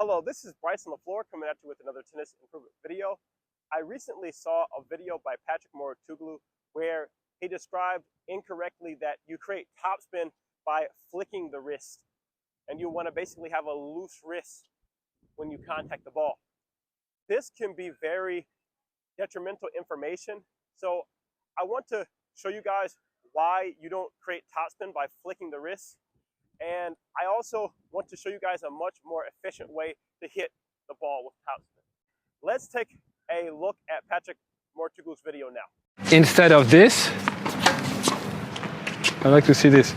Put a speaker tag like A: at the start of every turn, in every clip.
A: Hello, this is Bryceton LeFlore coming at you with another tennis improvement video. I recently saw a video by Mouratoglou where he described incorrectly that you create topspin by flicking the wrist, and you want to basically have a loose wrist when you contact the ball. This can be very detrimental information, so I want to show you guys why you don't create topspin by flicking the wrist. And I also want to show you guys a much more efficient way to hit the ball with topspin. Let's take a look at Mouratoglou's video now.
B: Instead of this, I like to see this.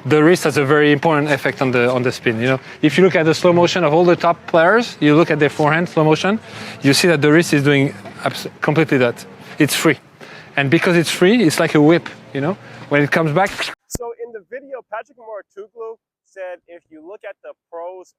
B: The wrist has a very important effect on the spin. You know, if you look at the slow motion of all the top players, you look at their forehand slow motion, you see that the wrist is doing completely that. It's free, and because it's free, it's like a whip. You know, when it comes back.
A: So in the video, Mouratoglou said if you look at the pros'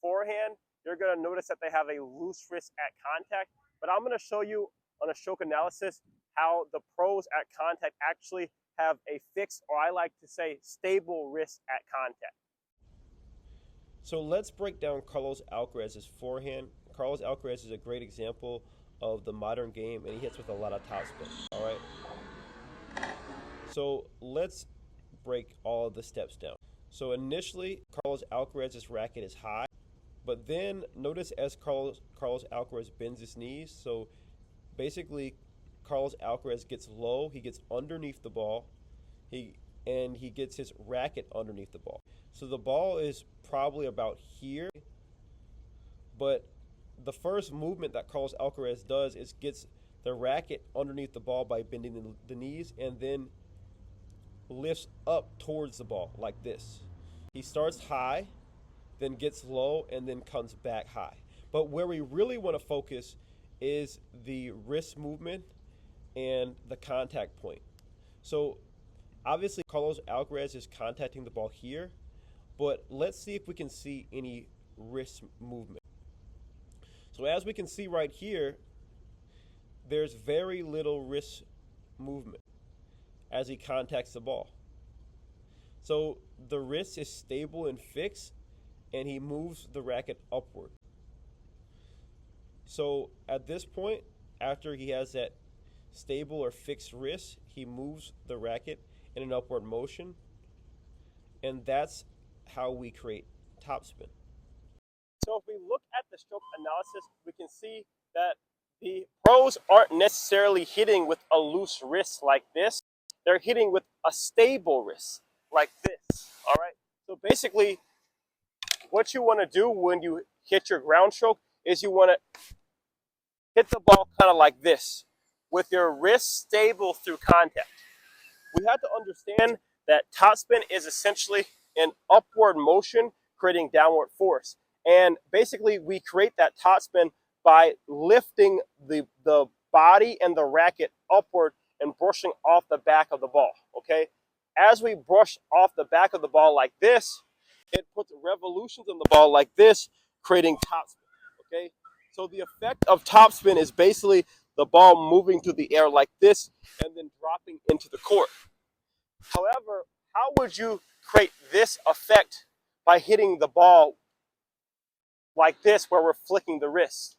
A: forehand, you're going to notice that they have a loose wrist at contact. But I'm going to show you on a stroke analysis how the pros at contact actually have a fixed, or I like to say stable wrist at contact.
C: So let's break down Carlos Alcaraz's forehand. Carlos Alcaraz is a great example of the modern game, and he hits with a lot of topspin. All right. So let's break all of the steps down. So initially, Carlos Alcaraz's racket is high, but then notice as Carlos Alcaraz bends his knees, so basically Carlos Alcaraz gets low, he gets underneath the ball, he gets his racket underneath the ball. So the ball is probably about here, but the first movement that Carlos Alcaraz does is gets the racket underneath the ball by bending the knees, and then lifts up towards the ball like this. He starts high, then gets low, and then comes back high. But where we really want to focus is the wrist movement and the contact point. So obviously Carlos Alcaraz is contacting the ball here, but let's see if we can see any wrist movement. So as we can see right here, there's very little wrist movement as he contacts the ball. So the wrist is stable and fixed, and he moves the racket upward. So at this point, after he has that stable or fixed wrist, he moves the racket in an upward motion, and that's how we create topspin.
A: So if we look at the stroke analysis, we can see that the pros aren't necessarily hitting with a loose wrist like this. They're hitting with a stable wrist like this, all right? So basically, what you want to do when you hit your ground stroke is you want to hit the ball kind of like this, with your wrist stable through contact. We have to understand that topspin is essentially an upward motion creating downward force. And basically, we create that topspin by lifting the body and the racket upward and brushing off the back of the ball, okay? As we brush off the back of the ball like this, it puts revolutions on the ball like this, creating topspin, okay? So the effect of topspin is basically the ball moving through the air like this and then dropping into the court. However, how would you create this effect by hitting the ball like this where we're flicking the wrist?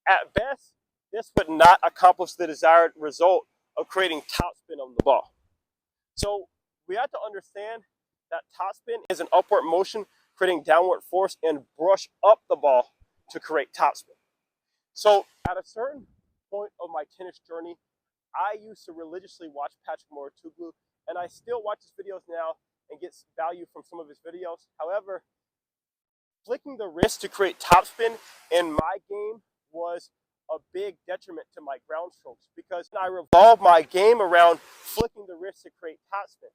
A: At best, this would not accomplish the desired result of creating topspin on the ball. So we have to understand that topspin is an upward motion creating downward force and brush up the ball to create topspin. So at a certain point of my tennis journey, I used to religiously watch Mouratoglou, and I still watch his videos now and get value from some of his videos. However, flicking the wrist to create topspin in my game was a big detriment to my ground strokes, because I revolved my game around flicking the wrist to create topspin.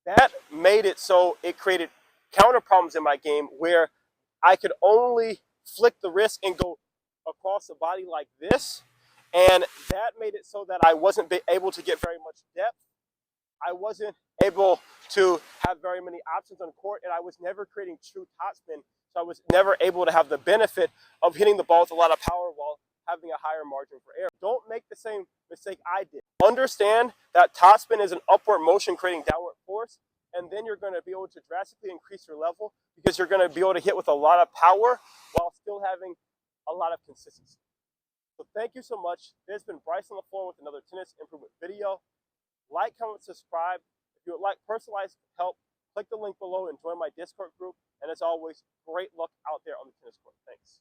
A: That made it so it created counter problems in my game where I could only flick the wrist and go across the body like this, and that made it so that I wasn't able to get very much depth. I wasn't able to have very many options on court, and I was never creating true topspin, so I was never able to have the benefit of hitting the ball with a lot of power while having a higher margin for error. Don't make the same mistake I did. Understand that topspin is an upward motion creating downward force, and then you're going to be able to drastically increase your level because you're going to be able to hit with a lot of power while still having a lot of consistency. So thank you so much. This has been Bryceton LeFlore with another tennis improvement video. Like, comment, subscribe. If you would like personalized help, click the link below and join my Discord group. And as always, great luck out there on the tennis court. Thanks.